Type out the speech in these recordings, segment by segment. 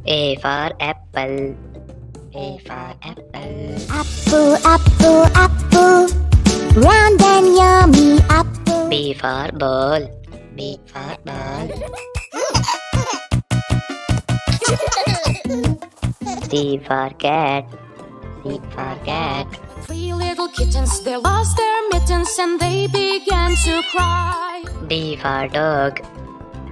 A for apple. A for apple. Apple, apple, apple. Round and yummy apple. B for ball. B for ball. C for cat. C for cat. Three little kittens, they lost their mittens and they began to cry. D for dog.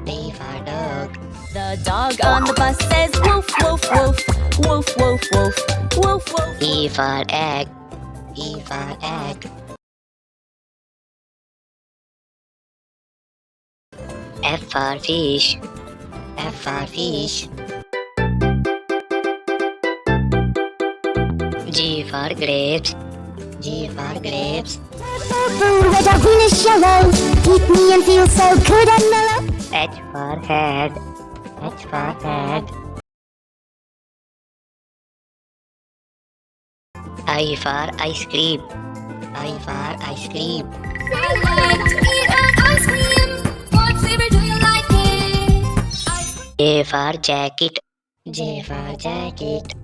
D for dog. The dog on the bus says woof, woof, woof, woof, woof, woof, woof, woof. E for egg. E for egg. F for fish. F for fish. G for grapes. G for grapes. Purple, red or greenish yellow. Eat me and feel so good and mellow. H for head. H for head. I for ice cream. I for ice cream. I like to eat an ice cream. What flavor do you like it? J for jacket. J for jacket.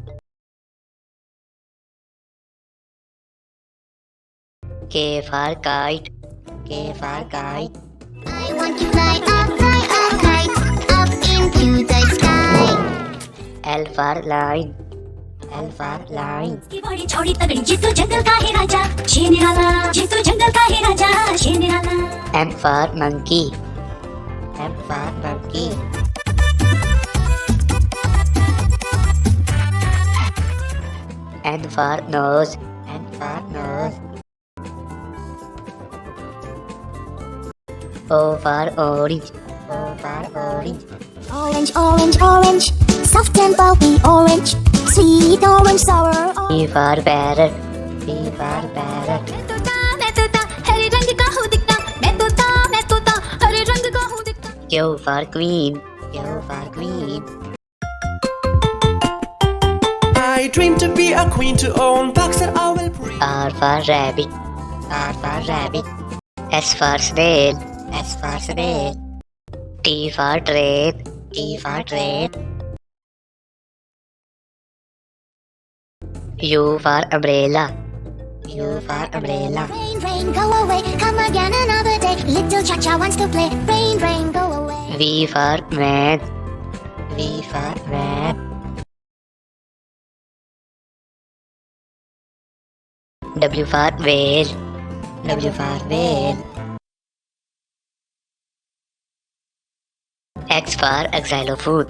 K for kite. K for kite. I want to fly up kite, up into the sky. L for line. L for line. की बड़ी छोड़ी तगड़ी जितू जंगल का है राजा शेर निराला जितू जंगल का है राजा शेर निराला M for monkey. M for monkey. N for nose. N for nose. O for orange. O for orange. Orange, orange, orange. Soft and pulpy orange. Sweet orange, sour orange. P for parrot. P for parrot. मैं तोता हरे रंग का हूँ दिखता मैं तोता हरे रंग का हूँ दिखता. Q for queen. Q for queen. I dream to be a queen to own box that I will breed. R for rabbit. R for rabbit. S for snail. S for snail. T for train. T for train. U for umbrella. U for umbrella. Rain, rain, go away. Come again another day. Little Cha-Cha wants to play. Rain, rain, go away. V for man. V for man. W for whale. W for whale. X for xylophone.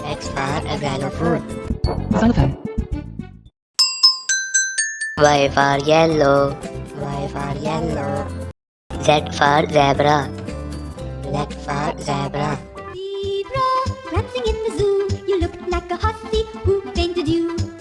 X for xylophone. Xylophone. Y for yellow. Y for yellow. Z for zebra. Z for zebra.